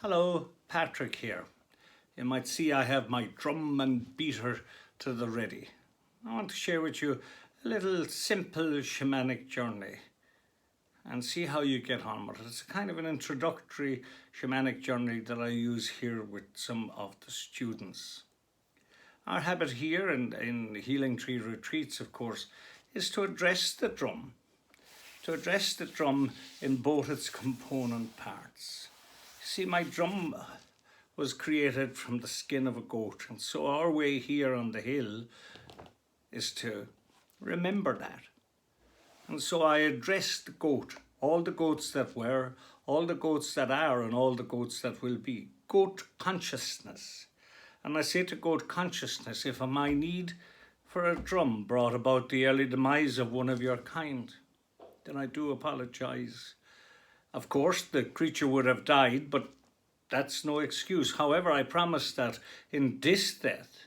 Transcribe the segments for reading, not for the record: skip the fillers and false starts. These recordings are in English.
Hello, Patrick here. You might see I have my drum and beater to the ready. I want to share with you a little simple shamanic journey and see how you get on with it. It's kind of an introductory shamanic journey that I use here with some of the students. Our habit here in Healing Tree Retreats, of course, is to address the drum. To address the drum in both its component parts. See, my drum was created from the skin of a goat, and so our way here on the hill is to remember that. And so I address the goat, all the goats that were, all the goats that are, and all the goats that will be. Goat consciousness. And I say to goat consciousness, if my need for a drum brought about the early demise of one of your kind, then I do apologize. Of course, the creature would have died, but that's no excuse. However, I promise that in this death,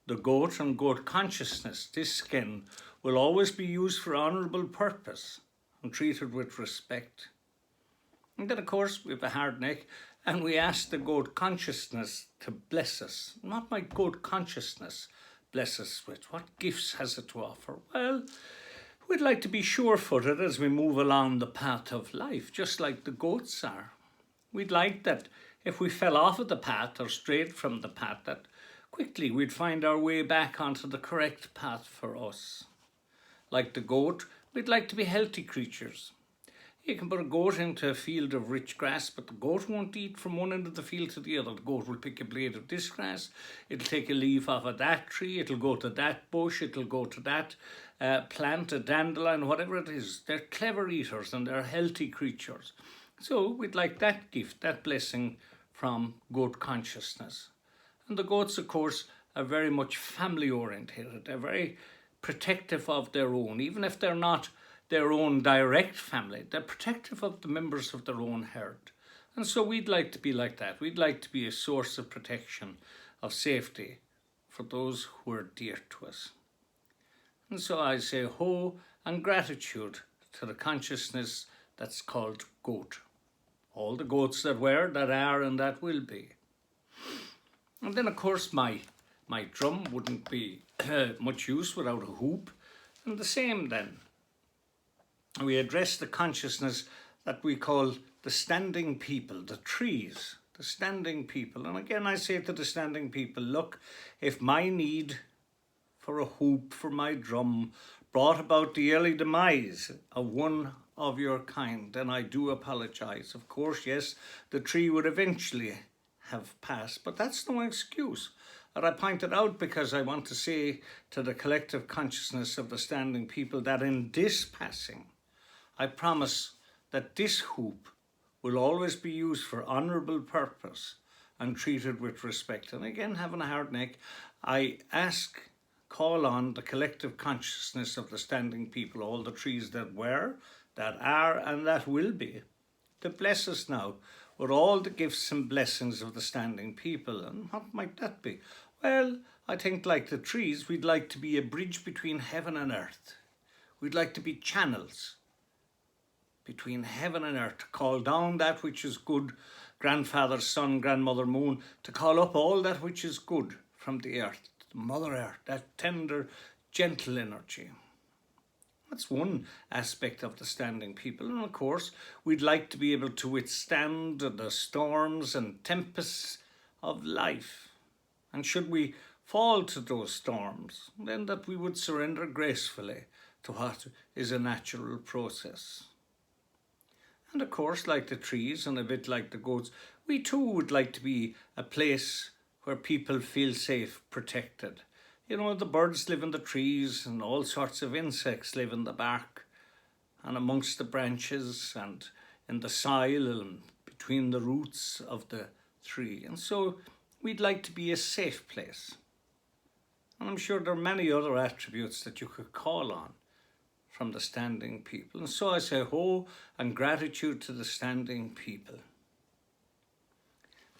the goat and goat consciousness, this skin, will always be used for honourable purpose and treated with respect. And then, of course, we have a hard neck, and we ask the goat consciousness to bless us. Not my goat consciousness bless us with. What gifts has it to offer? Well, we'd like to be sure-footed as we move along the path of life, just like the goats are. We'd like that if we fell off of the path or strayed from the path, that quickly we'd find our way back onto the correct path for us. Like the goat, we'd like to be healthy creatures. You can put a goat into a field of rich grass, but the goat won't eat from one end of the field to the other. The goat will pick a blade of this grass, it'll take a leaf off of that tree, it'll go to that bush, it'll go to that plant, a dandelion, whatever it is. They're clever eaters and they're healthy creatures. So we'd like that gift, that blessing from goat consciousness. And the goats, of course, are very much family oriented. They're very protective of their own, even if they're not their own direct family. They're protective of the members of their own herd. And so we'd like to be like that. We'd like to be a source of protection, of safety for those who are dear to us. And so I say ho and gratitude to the consciousness that's called goat. All the goats that were, that are, and that will be. And then, of course, my drum wouldn't be much use without a hoop. And the same then. We address the consciousness that we call the standing people, the trees, the standing people. And again, I say to the standing people, look, if my need for a hoop for my drum brought about the early demise of one of your kind, then I do apologize. Of course, yes, the tree would eventually have passed, but that's no excuse. And I point it out because I want to say to the collective consciousness of the standing people that in this passing, I promise that this hoop will always be used for honourable purpose and treated with respect. And again, having a hard neck, I call on the collective consciousness of the standing people, all the trees that were, that are, and that will be, to bless us now with all the gifts and blessings of the standing people. And what might that be? Well, I think like the trees, we'd like to be a bridge between heaven and earth. We'd like to be channels between heaven and earth, to call down that which is good, grandfather, sun, grandmother, moon, to call up all that which is good from the earth, Mother Earth, that tender, gentle energy. That's one aspect of the standing people. And of course, we'd like to be able to withstand the storms and tempests of life. And should we fall to those storms, then that we would surrender gracefully to what is a natural process. And of course, like the trees and a bit like the goats, we too would like to be a place where people feel safe, protected. You know, the birds live in the trees and all sorts of insects live in the bark and amongst the branches and in the soil and between the roots of the tree. And so we'd like to be a safe place. And I'm sure there are many other attributes that you could call on from the standing people. And so I say ho and gratitude to the standing people.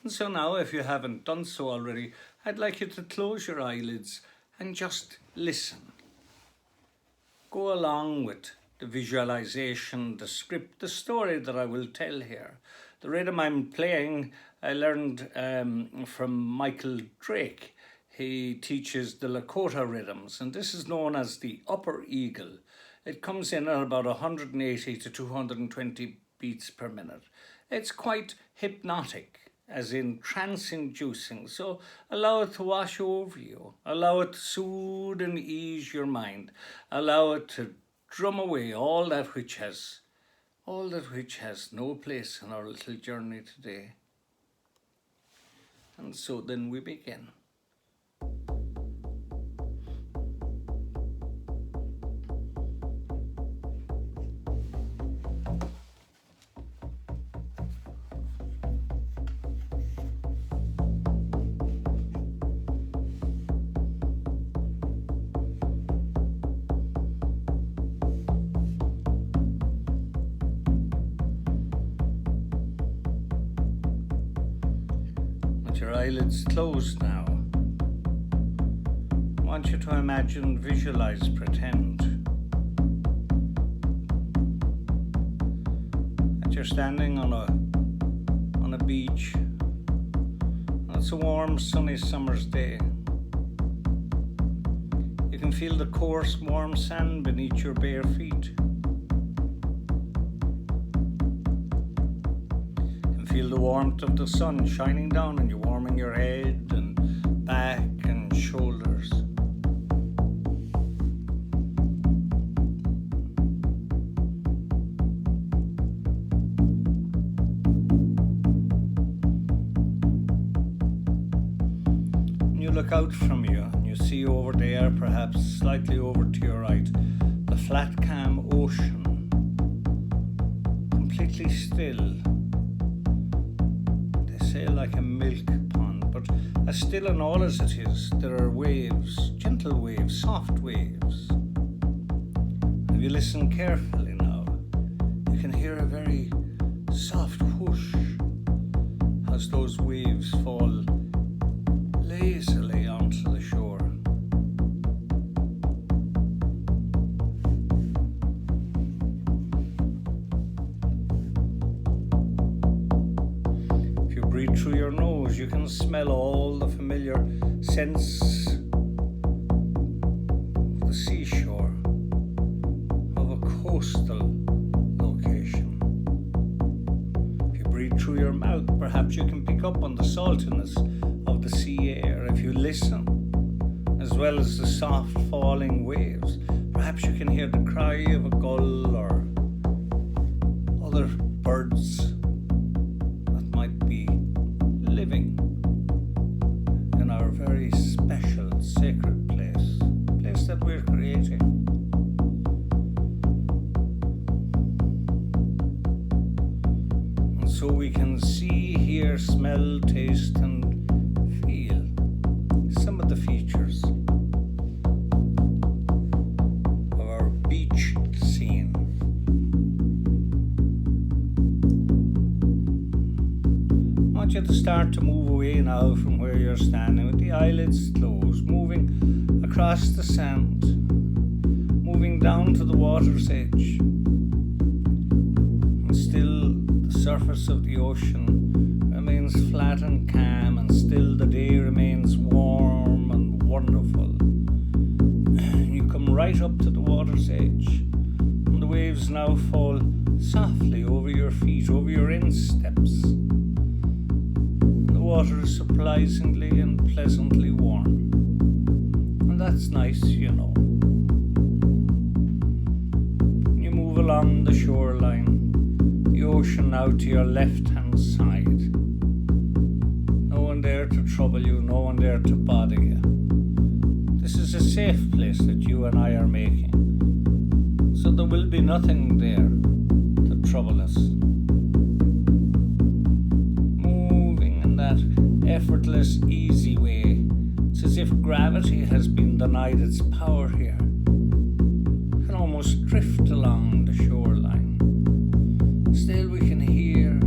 And so now, if you haven't done so already, I'd like you to close your eyelids and just listen. Go along with the visualization, the script, the story that I will tell here. The rhythm I'm playing, I learned from Michael Drake. He teaches the Lakota rhythms, and this is known as the upper eagle. It comes in at about 180 to 220 beats per minute. It's quite hypnotic, as in trance-inducing, so allow it to wash over you. Allow it to soothe and ease your mind. Allow it to drum away all that which has no place in our little journey today. And so then we begin. Your eyelids closed now. I want you to imagine, visualize, pretend that you're standing on a beach. It's a warm, sunny summer's day. You can feel the coarse, warm sand beneath your bare feet. Feel the warmth of the sun shining down on you, warming your head and back and shoulders. And you look out from you and you see over there, perhaps slightly over to your right, the flat, calm ocean, completely still. Like a milk pond, but as still and all as it is, there are waves, gentle waves, soft waves. If you listen carefully now, you can hear a very soft whoosh as those waves fall lazily onto the shore. Breathe through your nose, you can smell all the familiar scents of the seashore, of a coastal location. If you breathe through your mouth, perhaps you can pick up on the saltiness of the sea air. If you listen, as well as the soft falling waves, perhaps you can hear the cry of a gull or other birds living in our very special sacred place that we're creating. And so we can see, hear, smell, taste and feel some of the features of our beach scene. I want you to start to move away now from where you're standing with the eyelids closed, moving across the sand, moving down to the water's edge. And still the surface of the ocean remains flat and calm, and still the day remains warm and wonderful. You come right up to the water's edge, and the waves now fall softly over your feet, over your insteps. The water is surprisingly and pleasantly warm, and that's nice, you know. You move along the shoreline, the ocean now to your left-hand side. No one there to trouble you, no one there to bother you. This is a safe place that you and I are making, so there will be nothing there to trouble us. That effortless, easy way. It's as if gravity has been denied its power here. You can almost drift along the shoreline. Still we can hear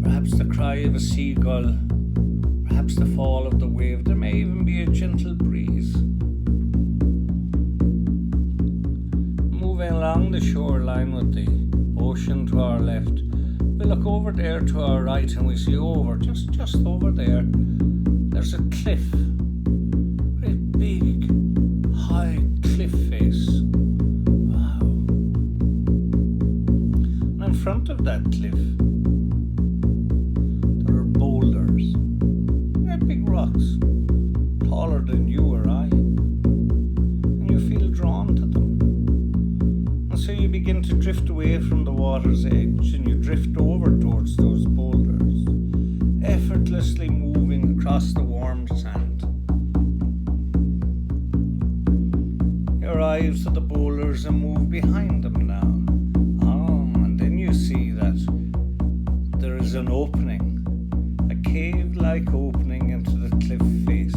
perhaps the cry of a seagull, perhaps the fall of the wave. There may even be a gentle breeze. Moving along the shoreline with the ocean to our left, we'll look over there to our right and we see over, just over there, there's a cliff. Very big, high cliff face. Wow. And in front of that cliff, there are boulders. They're big rocks, taller than you or I. And you feel drawn to them. And so you begin to drift away from the water's edge and you drift over towards those boulders, effortlessly moving across the warm sand. You arrive at the boulders and move behind them now. And then you see that there is an opening, a cave-like opening into the cliff face.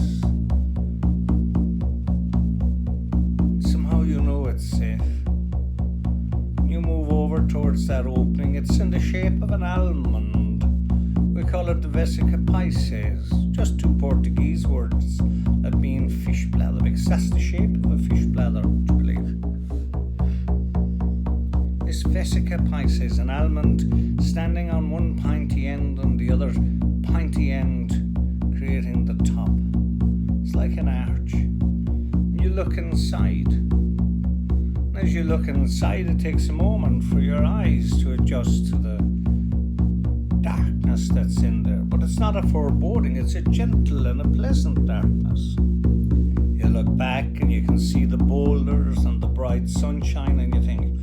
Somehow you know it's safe. You move over towards that opening. It's in the shape of an almond. We call it the Vesica Pisces. Just two Portuguese words that mean fish bladder, because that's the shape of a fish bladder, would you believe? This Vesica Pisces, an almond standing on one pointy end and the other pointy end creating the top. It's like an arch. You look inside. As you look inside, it takes a moment for your eyes to adjust to the darkness that's in there. But it's not a foreboding, it's a gentle and a pleasant darkness. You look back and you can see the boulders and the bright sunshine and you think,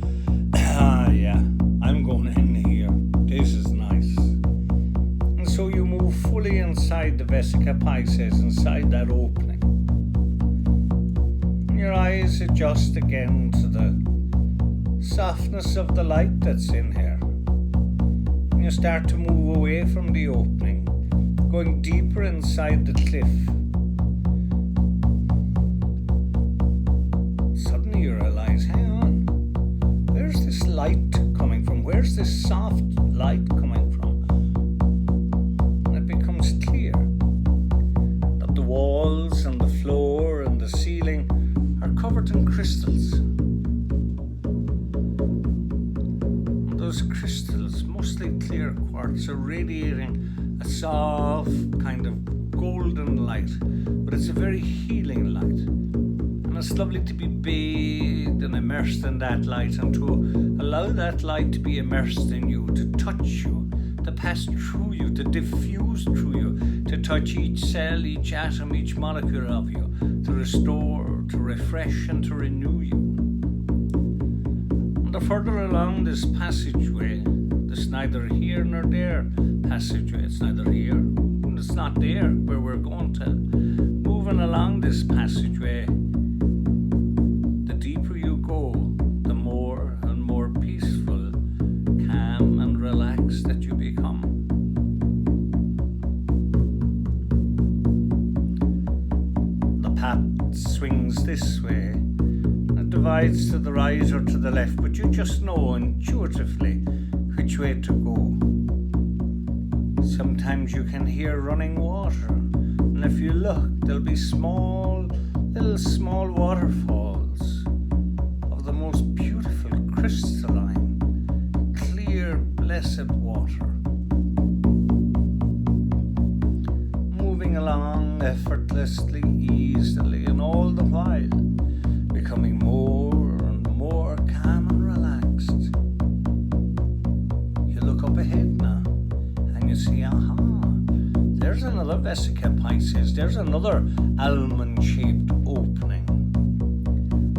yeah, I'm going in here. This is nice. And so you move fully inside the Vesica Pisces, inside that opening. Your eyes adjust again to the softness of the light that's in here. And you start to move away from the opening, going deeper inside the cliff. Suddenly you realize, hang on, where's this light coming from? Where's this soft light coming from? And it becomes clear that the walls and the floor and the ceiling are covered in crystals. And those crystals, mostly clear quartz, are radiating a soft kind of golden light, but it's a very healing light. And it's lovely to be bathed and immersed in that light and to allow that light to be immersed in you, to touch you, to pass through you, to diffuse through you, to touch each cell, each atom, each molecule of you, to restore, to refresh and to renew you. And the further along this passageway, this neither here nor there passageway, it's neither here and it's not there where we're going to. Moving along this passageway, the deeper you go, the more and more peaceful, calm and relaxed that you become. The path swings this way. It divides to the right or to the left, but you just know intuitively which way to go. Sometimes you can hear running water, and if you look, there'll be little small waterfalls of the most beautiful crystalline, clear, blessed water. Moving along effortlessly, easily, and all the while becoming more and more calm and relaxed. You look up ahead now and you see, there's another Vesica Pisces, there's another almond-shaped opening.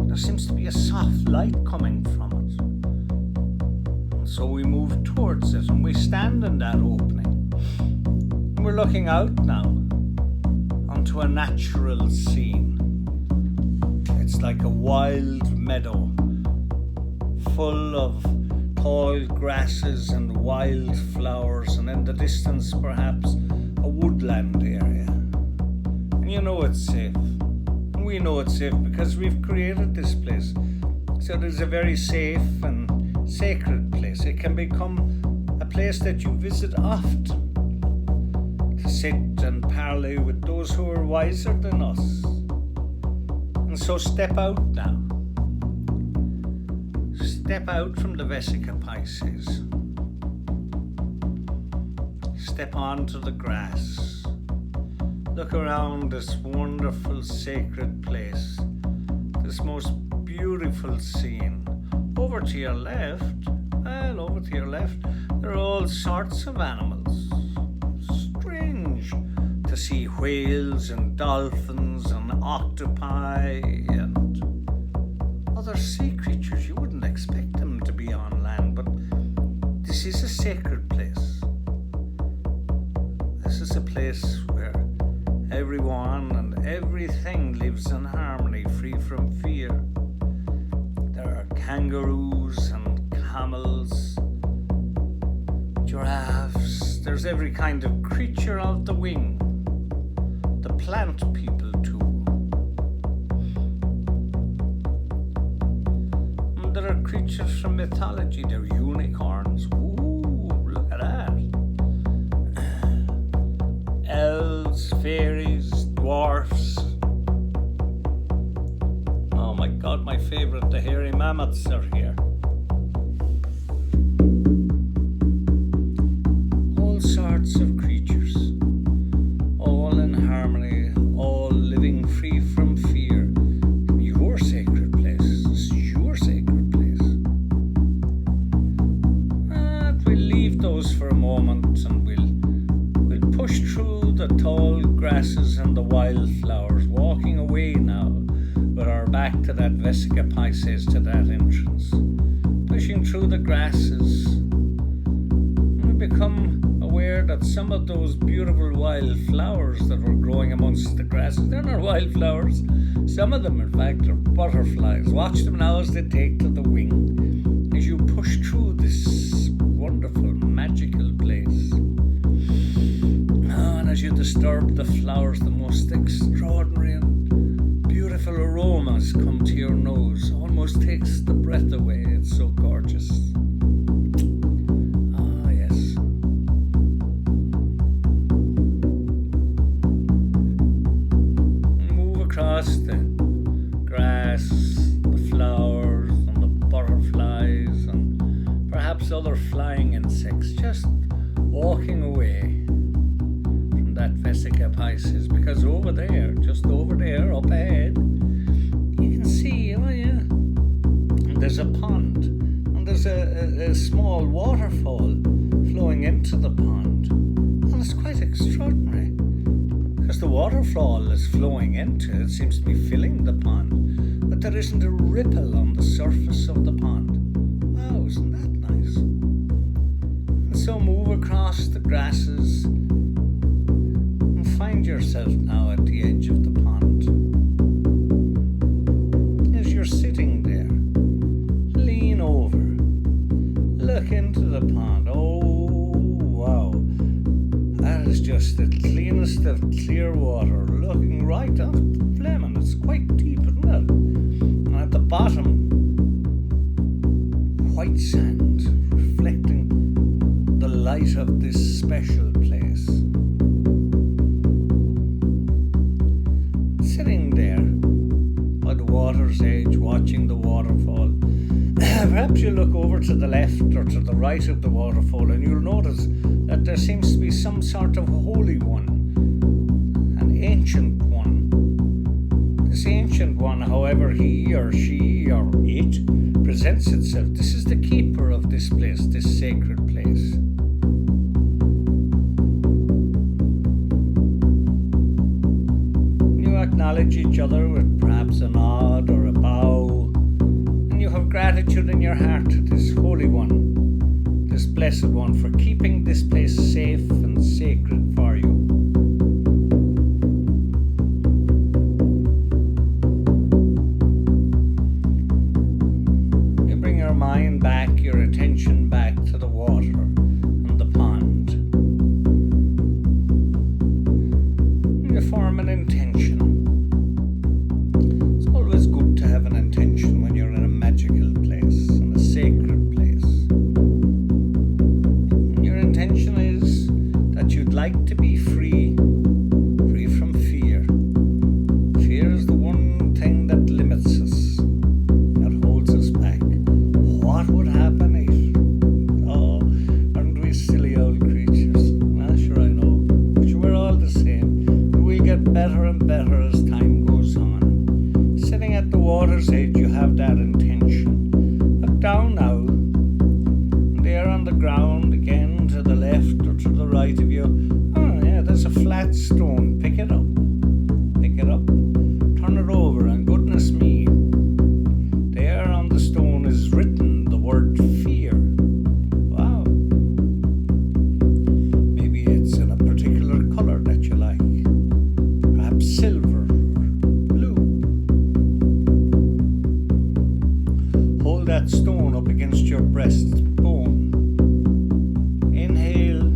There seems to be a soft light coming from it. And so we move towards it and we stand in that opening. And we're looking out now onto a natural scene. It's like a wild meadow full of tall grasses and wild flowers, and in the distance perhaps a woodland area. And you know it's safe. And we know it's safe because we've created this place. So it is a very safe and sacred place. It can become a place that you visit often, to sit and parley with those who are wiser than us. And so step out now. Step out from the Vesica Pisces. step onto the grass. Look around this wonderful sacred place, this most beautiful scene. Over to your left, there are all sorts of animals. Strange to see whales and dolphins and octopi and other sea creatures. You wouldn't expect them to be on land, but this is a sacred place. This is a place where everyone and everything lives in harmony, free from fear. There are kangaroos and camels, giraffes. There's every kind of creature of the wing. The plant people too. And there are creatures from mythology. They're unicorns. Ooh, look at that. Elves, fairies, dwarfs. Oh my God, my favorite, the hairy mammoths are here. All sorts of creatures, all in harmony, all living free from fear. Your sacred place. This is your sacred place. And we'll leave those for a moment and we'll push through the tall grasses and the wildflowers, walking away now with our back to that Vesica Pisces, to that entrance. Pushing through the grasses, we become aware that some of those beautiful wildflowers that were growing amongst the grasses, they're not wildflowers. Some of them, in fact, are butterflies. Watch them now as they take to the wing as you push through this wonderful, magical place. And as you disturb the flowers, the most extraordinary and beautiful aromas come to your nose. Almost takes the breath away. It's so gorgeous. Ah, yes. Move across the grass, the flowers, and the butterflies, and perhaps other flying insects, just walking away that Vesica Pisces, because over there, just over there, up ahead, you can see, oh yeah, there's a pond, and there's a small waterfall flowing into the pond, and it's quite extraordinary, because the waterfall is flowing into it, seems to be filling the pond, but there isn't a ripple on the surface of the pond. Wow, isn't that nice? And so move across the grasses, find yourself now at the edge of the pond. As you're sitting there, lean over, look into the pond. Oh, wow. That is just the cleanest of clear water, looking right up the Fleming. It's quite deep, isn't it? And at the bottom, white sand, reflecting the light of this special place. Sitting there by the water's edge, watching the waterfall. Perhaps you look over to the left or to the right of the waterfall and you'll notice that there seems to be some sort of holy one, an ancient one. This ancient one, however he or she or it presents itself, this is the keeper of this place, this sacred place. Acknowledge each other with perhaps a nod or a bow, and you have gratitude in your heart to this Holy One, this Blessed One, for keeping this place safe and sacred for you. You bring your mind back, your attention back to the water and the pond. You form an intention. To have an intention when you're in a magical place, in a sacred place. And your intention is that you'd like to be free from fear. Fear is the one thing that limits us, that holds us back. What would happen if? Oh, aren't we silly old creatures? Well, sure, better and better as time goes on. Sitting at the water's edge, you have that intention. Look down now, and there on the ground again, to the left or to the right of you. Oh yeah, there's a flat stone. Pick it up. Pick it up. Turn it over, and goodness me, there on the stone is written the word fear. Wow. Maybe it's in a particular color that you like. Perhaps silver or blue. Hold that stone up against your breastbone. Inhale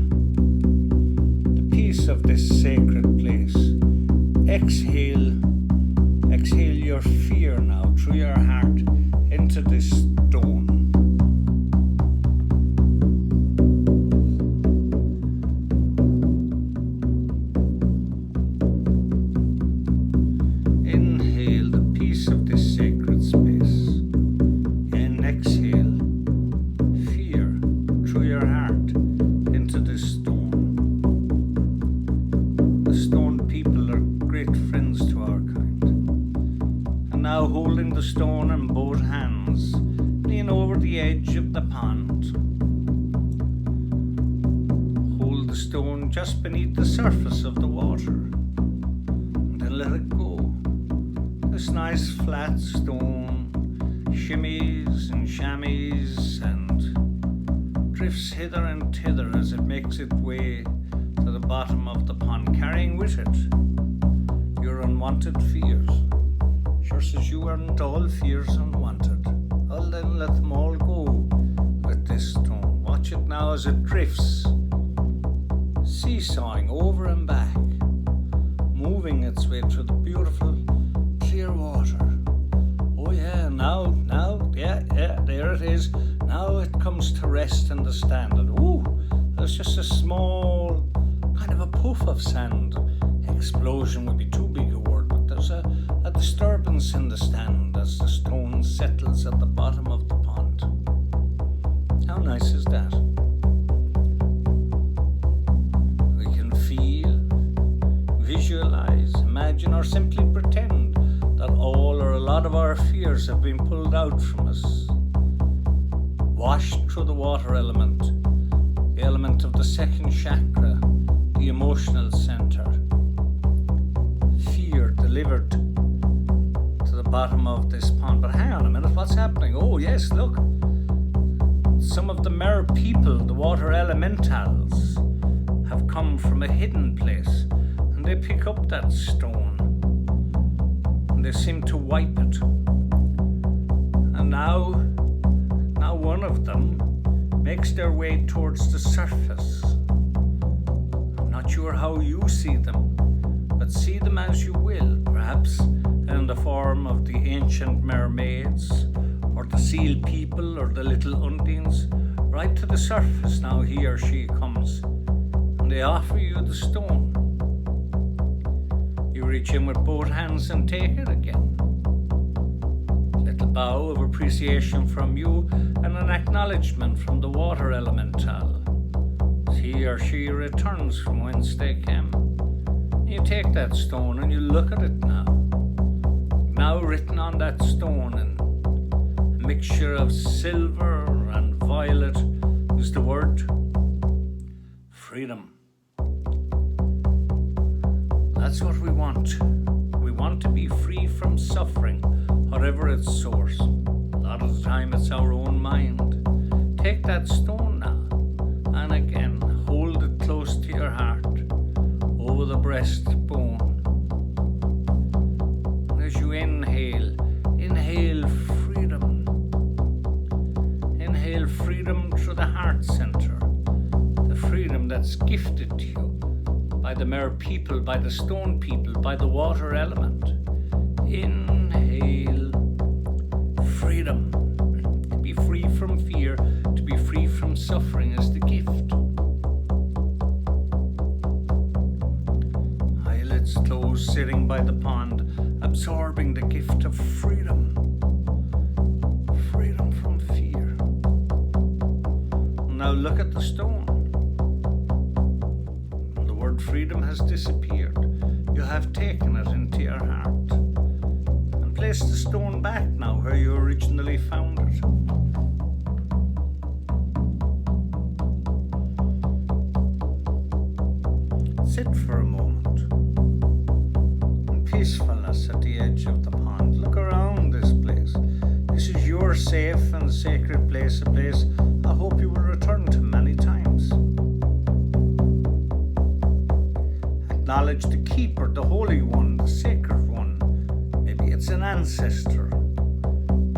the peace of this sacred place. Exhale your fear now through your heart into this stone. Inhale the peace of this sacred space, and exhale fear through your heart into this stone. The stone people are great friends to our kind. And now, holding the stone in both hands, lean over the edge of the pond. Hold the stone just beneath the surface of the water, and then let it go. This nice flat stone shimmies and chamois and drifts hither and thither as it makes its way to the bottom of the pond, carrying with it your unwanted fears. Just as you aren't all fears unwanted, well then let them all go with this stone. Watch it now as it drifts, seesawing over and back, moving its way through the beautiful clear water. Oh yeah, yeah, there it is. Now it comes to rest in the sand, and ooh, there's just a small kind of a puff of sand. Explosion would be too big a word, but there's a disturbance in the sand as the stone settles at the bottom of the pond. How nice is that? We can feel, visualize, imagine, or simply pretend that all or a lot of our fears have been pulled out from us, washed through the water element, the element of the second chakra, the emotional center. Fear delivered to the bottom of this pond. But hang on a minute, what's happening? Oh yes, look. Some of the mer people, the water elementals, have come from a hidden place, and they pick up that stone and they seem to wipe it. And now one of them makes their way towards the surface. I'm not sure how you see them, but see them as you will, perhaps in the form of the ancient mermaids, or the seal people, or the little undines. Right to the surface now he or she comes, and they offer you the stone. You reach in with both hands and take it again. Little bow of appreciation from you, and an acknowledgement from the water elemental. He or she returns from whence they came. You take that stone and you look at it now. Now written on that stone in a mixture of silver and violet is the word freedom. That's what we want. We want to be free from suffering, whatever its source. A lot of the time it's our own mind. Take that stone now, and again, hold it close to your heart, over the breastbone. As you inhale freedom. Inhale freedom through the heart center, the freedom that's gifted to you by the mer people, by the stone people, by the water element. Inhale freedom. To be free from fear, to be free from suffering is the gift. Eyelids closed, sitting by the pond, absorbing the gift of freedom. Freedom from fear. Now look at the stone. The word freedom has disappeared. You have taken it into your heart and placed the stone back now where you originally found it. Sit for a moment in peacefulness at the edge of the pond. Look around this place. This is your safe and sacred place, a place I hope you will return to many times. Acknowledge the keeper, the holy one, the sacred one. Maybe it's an ancestor.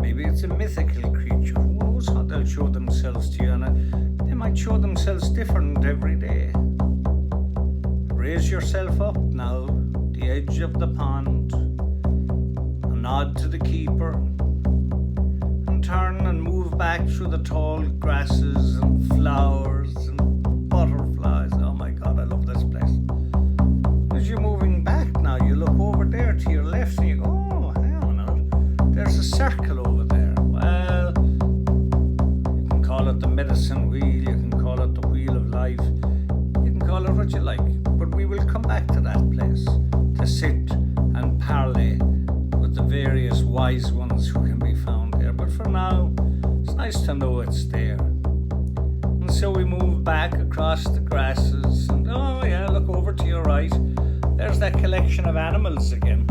Maybe it's a mythical creature. Who knows how they'll show themselves to you, and they might show themselves different every day. Raise yourself up now, the edge of the pond, a nod to the keeper, and turn and move back through the tall grasses and flowers and butterflies. Oh my God, I love this place. As you're moving back now, you look over there to your left and you go, oh, hang on a minute, there's a circle over there. Well, you can call it the medicine wheel, you can call it the wheel of life, you can call it what you like. But we will come back to that place to sit and parley with the various wise ones who can be found there. But for now, it's nice to know it's there. And so we move back across the grasses and oh yeah, look over to your right. There's that collection of animals again.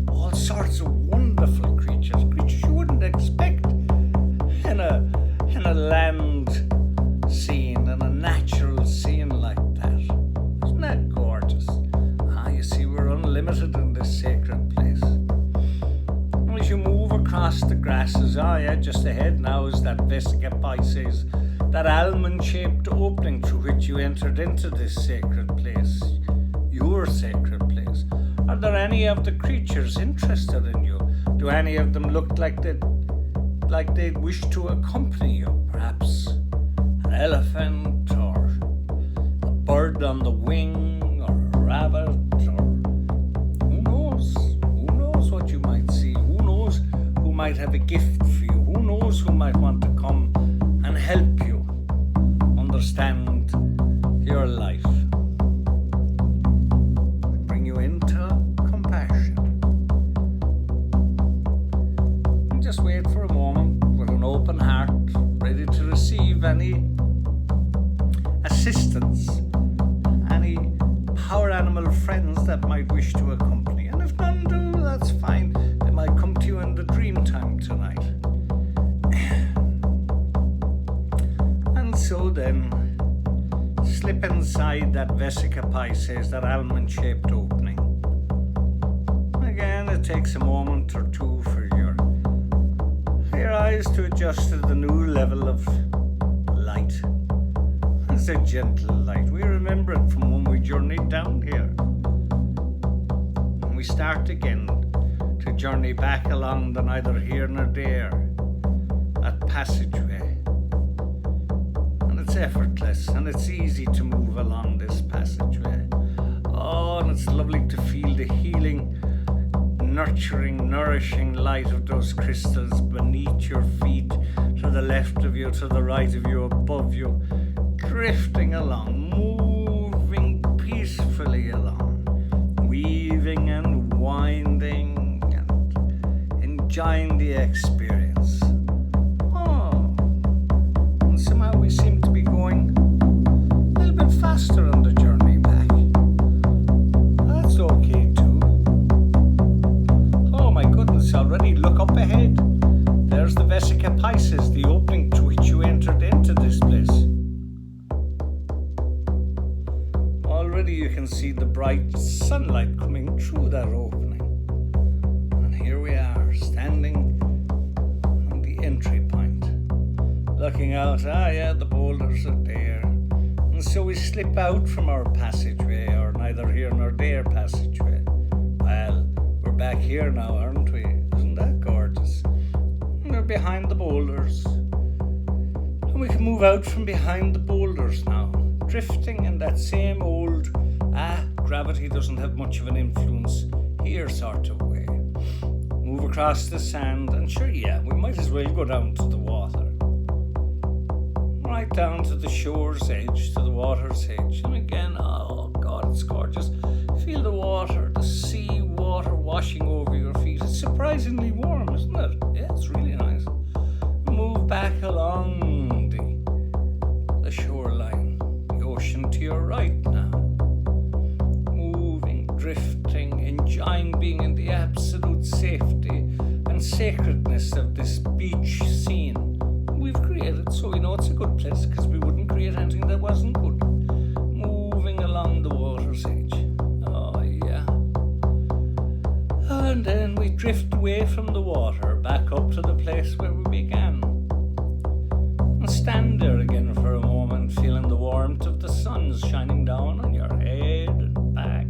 All sorts of wonderful creatures you wouldn't expect in a land scene, in a natural scene like that. Isn't that gorgeous? You see, we're unlimited in this sacred place. And as you move across the grasses, just ahead now is that Vesica Pisces, that almond-shaped opening through which you entered into this sacred place, your sacred place. Are there any of the creatures interested in you? Do any of them look like they'd wish to accompany you? Perhaps an elephant or a bird on the wing or a rabbit, or who knows what you might see? Who knows who might have a gift for you? Who knows who might want to come and help you understand your life? Bring you into compassion. And just wait for a moment with an open heart, ready to receive any assistance, any power animal friends that might wish to accompany. And if none do, that's fine. They might come to you in the dream time tonight. And so then, slip inside that Vesica Pisces, that almond-shaped opening. Again, it takes a moment or two for your eyes to adjust to the new level of light. It's a gentle light. We remember it from when we journeyed down here. And we start again to journey back along the neither here nor there, that passageway. And it's effortless and it's easy to move along this passageway. Oh, and it's lovely to feel the healing, nurturing, nourishing light of those crystals beneath your feet, to the left of you, to the right of you, above you, drifting along, moving peacefully along, weaving and winding and enjoying the experience. Oh, and somehow we seem to be going a little bit faster on the journey back. That's okay too. Oh my goodness, already look up ahead. There's the Vesica Pisces, the opening to which you entered into this place. Already you can see the bright sunlight coming through that opening. And here we are, standing on the entry point, looking out. The boulders are there. And so we slip out from our passageway, or neither here nor there passageway. Well, we're back here now, aren't we? Isn't that gorgeous? And we're behind the boulders. And we can move out from behind the boulders now, drifting in that same old, gravity doesn't have much of an influence here sort of way. Move across the sand, and sure, we might as well go down to the water. Right down to the shore's edge, to the water's edge. And again, oh God, it's gorgeous. Feel the water, the surprisingly warm, isn't it? Yeah, it's really nice. Move back along the shoreline, the ocean to your right now. Moving, drifting, enjoying being in the absolute safety and sacredness of this beach scene we've created, so we know it's a good place because we wouldn't create anything that wasn't good. Moving along the water's edge. Oh, yeah. And then we drift away from the water back up to the place where we began. And stand there again for a moment, feeling the warmth of the sun shining down on your head and back.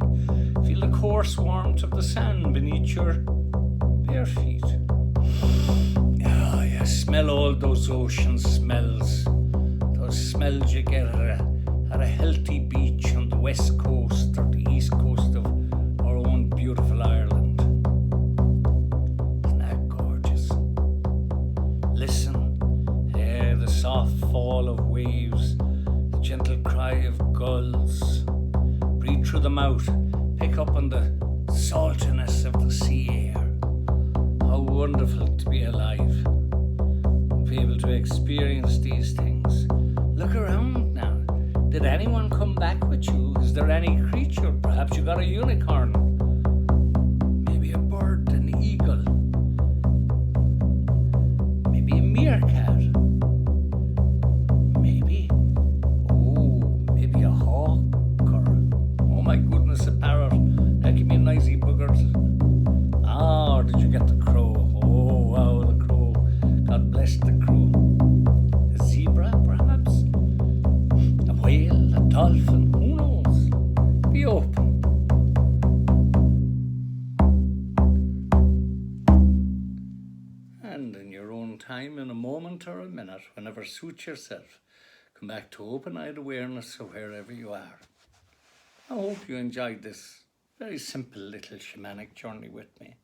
Feel the coarse warmth of the sand beneath your bare feet. Oh, yeah, smell all those ocean smells. Those smells you get at a healthy beach on the west coast or the east coast of our own beautiful Ireland. Isn't that gorgeous? Listen, hear the soft fall of waves, the gentle cry of gulls. Breathe through the mouth, pick up on the saltiness of the sea air. How wonderful to be alive, be able to experience these things. Look around now. Did anyone come back with you? Is there any creature? Perhaps you got a unicorn. Maybe a bird, an eagle. Maybe a meerkat. Maybe a hawk or, oh my goodness, a parrot. That give me noisy buggers. Or did you get the crow? Oh wow, the crow. God bless the crow. A zebra, perhaps? A whale, a dolphin, who knows? Be open. And in your own time, in a moment or a minute, whenever suits yourself, come back to open-eyed awareness of wherever you are. I hope you enjoyed this very simple little shamanic journey with me.